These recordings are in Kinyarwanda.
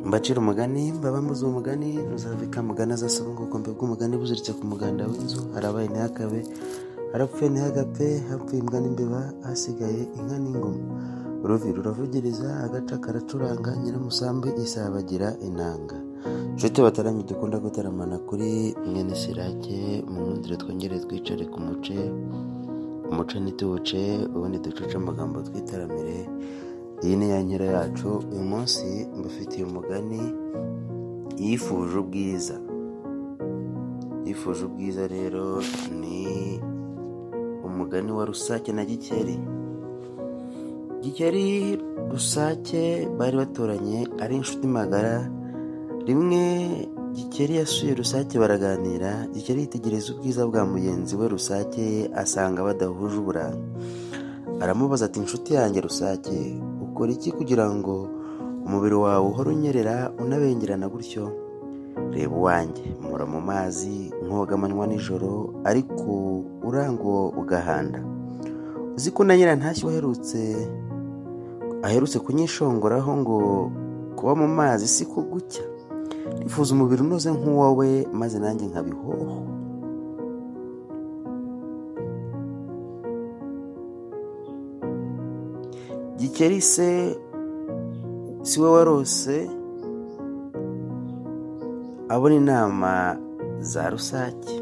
mbacira umugani mbabambuza umugani ntuzavika mugani azasaba ngo kombe bw'umugani buziritse ku muganda w'inzu harabaye ntihakabe harapfuye ntihagape hapfuye imbwa n'imbeba hasigaye inka n'ingoma uruvi ruravugiriza agaca karacuranga nyiramusambi isabagira inanga. Nshuti bataramye dukunda gutaramana kuri mwene Sirake mu nkundire twongere twicare ku umuce ntituwuce ubundi ducuce amagambo twitaramire. Iyi ni ya nkera yacu. Uyu munsi mbafitiye umugani yifuje ubwiza rero ni umugani wa Rusake na Gikeri. Rusake bari baturanye ari inshuti magara. Rimwe Gikeri yasuye Rusake baraganira. Gikeri yitegereza ubwiza bwa mugenzi we Rusake asanga badahuje uburanga. Aramubaza ati inshuti yanjye Rusake, ukora iki kugira ngo umubiri wawe uhore unyerera unabengerana gutyo? Reba uwanjye mpora mu mazi nkoga amanywa nijoro ariko urango ugahanda. Uzi ko na nyirantashyi aherutse kunyishongoraho ngo kuba mu mazi si ko gucya. Nifuza umubiri unoze nk'uwawe maze nanjye nkabihoho. Gikeri si we warose abona inama za Rusake.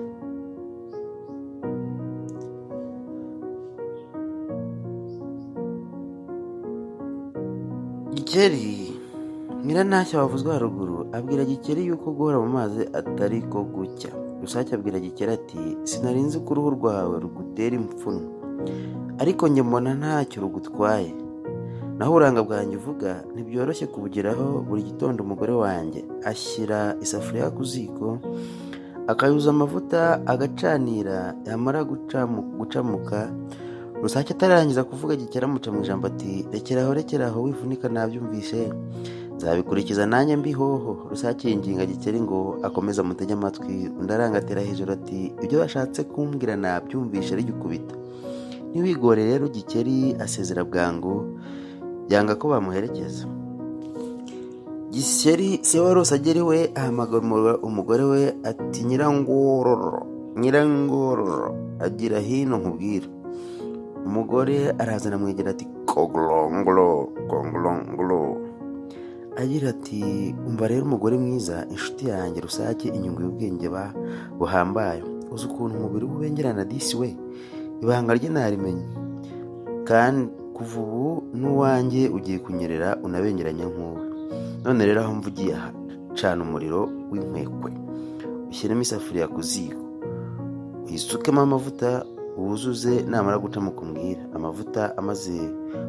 Gikeri nyirantashya wavuzwe haruguru abwira Gikeri yuko guhora mu mazi atari ko gucya. Rusake abwira Gikeri ati sinarinzi ko uruhu rwawe rugutera impfunwe, ariko njye mbona ntacyo rugutwaye. Naho uburanga bwanjye uvuga ntibyoroshye kubugeraho. Buri gitondo umugore wanjye ashyira isafuriya ku ziko akayuza amavuta agacanira, yamara gucamuka Rusake atarangiza kuvuga Gikeri amuca mu ijambo ati rekeraho wivunika nabyumvise, nzabikurikiza nanjye mbihoho. Rusake yinginga Gikeri ngo akomeze amutege amatwi. Undi arangatira hejuru ati ibyo bashatse kumbwira nabyumvishe rigikubita. Ntiwigore rero. Gikeri asezera bwangu yanga ko bamuherekeza. Gikeri se warose agera iwe ahamagara umugore we ati nyirangororo agira hino nkubwira. Umugore arazana amwegera ati kogolongolo agira ati umva rero umugore mwiza, inshuti yanjye Rusake inyungu y'ubwenge buhambaye. Uzi ukuntu umubiri ubengerana disi we, ibanga rye narimenye, kandi kuva ubu n'uwanjye ugiye kunyerera unabengeranya nk'uwe. None rero aho mvugiye aha, cana umuriro w'inkwekwe ushyiremo isafuriya ku ziko uyisukemo amavuta wuzuze, namara gucamuka umbwira. Amavuta amaze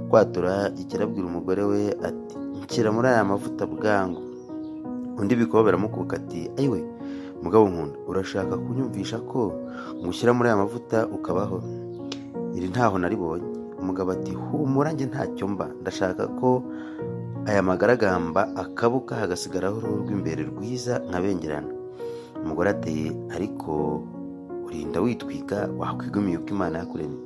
kwatura Gikeri abwira umugore we ati nshyira muri aya mavuta bwangu. Undi bikaba baramukuka ati ayiwe mugabo nkunda, urashaka kunyumvisha ko ngushyira muri aya mavuta ukabaho? Iri ntaho naribonye. Umugabo ati humura njye ntacyo mba, ndashaka ko aya magaragamba akabuka hagasigaraho uruhu rw'imbere rwiza nkabengerana. Umugore ati ariko urinda witwika, wakwigumiye uko Imana yakuremye.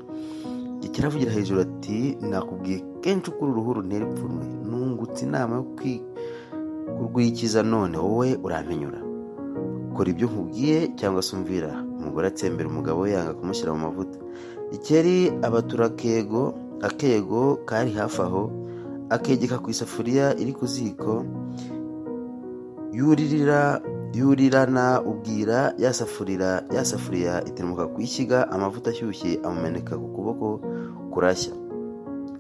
Gikeri avugira hejuru ati nakubwiye kenshi ko uruhu runtera ipfunwe, nungutse inama yo kurwikiza, none wowe urampenyura. Kora ibyo nkubwiye cyangwa se umvira. Umugore atsembera umugabo we yanga kumushyira mu mavuta. Gikeri abatura akego kari hafi aho, akegeka ku isafuriya iri ku ziko, yurirana ubwira ya safuriya itemuka ku ishyiga. Amavuta ashyushye amumeneka ku kuboko kurashya.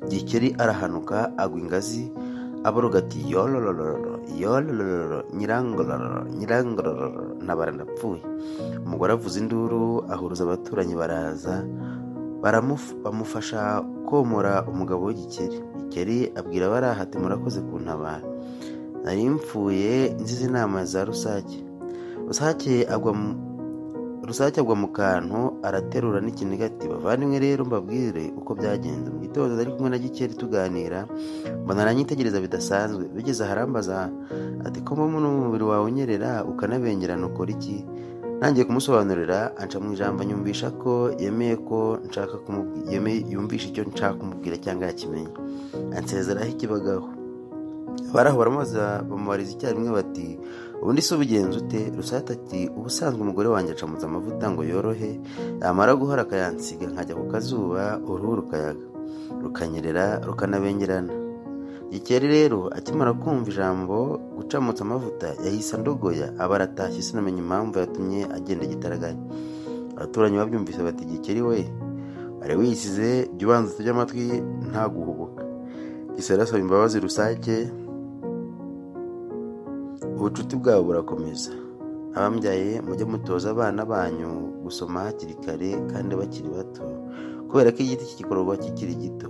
Gikeri arahanuka agwa ingazi aboroga ati yololololo nyirangororo ntabara ndapfuye. Umugore avuza induru ahuruza abaturanyi baraza bamufasha komora umugabo we Gikeri. Gikeri abwira abaraha ati murakoze kuntabara, nari mpfuye nzize inama za Rusake. Rusake agwa mu kantu araterura n'ikiniga ati bavandimwe rero mbabwire uko byagenze. Mu gitondo nari kumwe na Gikeri tuganira, mbona aranyitegereza bidasanzwe. Bigeze aharambaza ati ko mbona umubiri wawe unyerera ukanabengerana ukora iki? Nangiye kumusobanurira anca mu ijambo nyumvisha ko yumvisha icyo nshaka kumubwira cyangwa yakimenye. Ansezeraho ikibagaho. abari aho baramubaza bamubariza icyarimwe bati ubundi se ubigenza ute? Rusake ati ubusanzwe umugore wanjye acamuza amavuta ngo yorohe, yamara guhora akayansiga nkajya ku kazuba uruhu rukanyerera rukanabengerana. Gikeli rero akimara kumva ijambo gucamutsa amavuta yahise andogoya aba aratashye, sinamenye impamvu yatumye agenda igitaraganya. Abaturanyi babyumvise bati Gikeli we wari wisize, jya ubanza utege amatwi nta guhubuka. Gisele asaba imbabazi Rusake, ubucuti bwabo burakomeza. Abambyaye mujye mutoza abana banyu gusoma hakiri kare kandi bakiri bato, kubera ko igiti kigikororwa kikiri gito.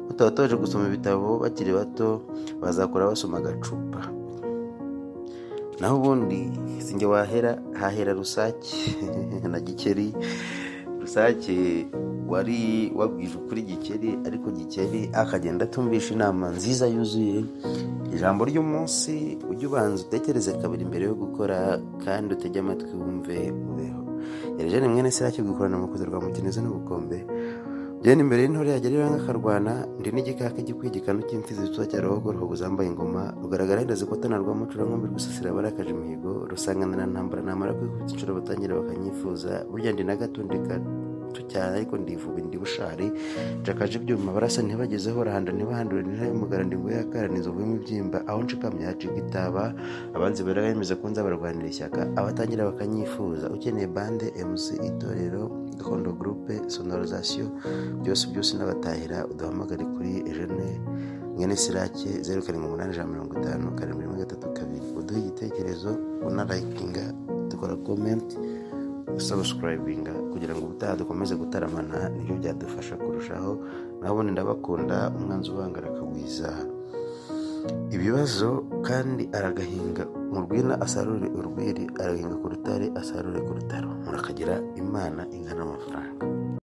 Mutabatoje gusoma ibitabo bakiri bato bazakora basoma agacupa. Naho ubundi sinjye hahera Rusake na Gikeli. Rusake wari wabwije ukuri Gikeli, ariko Gikeli akagenda atumvisha inama nziza yuzuye. Ijambo ry'umunsi ujye ubanza utekereze kabiri mbere yo gukora, kandi utege amatwi wumve ubeho. Yerejene mwene Siraki gukorana mu kuzirwa mu kineze n'ubukombe. Jene imbere y'intore yagera iranga akarwana, ndi n'igikaka gikwigikano cy'imfizi zituza cya rohogoro zambaye ingoma, rugaragara hendaze kotana rwa mucura nkumbi rwusasira barakaje imihigo, rusangana na ntambara namara kwikubita inshuro batangira bakanyifuza. Burya ndi na gato cyane, ariko ndivuga ndi bushari, nshakaje ibyuma barasa ntibagezeho, rahanda ntibahandure n'intare y'umugara ndi ngo yakara n'inzovu y'umubyimba, aho nshikam yacika itaba. Abanzi barabemeza ko nzabarwanira ishyaka, abatangira bakanyifuza. Ukeneye bande MC itorero Gakondo Groupe Sonorisation byose n'abatahira uduhamagare kuri Eugene mwene Siraki 0785 732 uduhe igitekerezo, unalikinga, dukora comment, subscribinga kugira ngo ubutaha dukomeze gutaramana, nibyo byadufasha kurushaho. Nabone ndabakunda, umwanzi ubangara akagwiza ibibazo kandi aragahinga mu rwina asarure urwiri, arahinga ku rutare asarure ku rutaro. Murakagira Imana ingana amafaranga.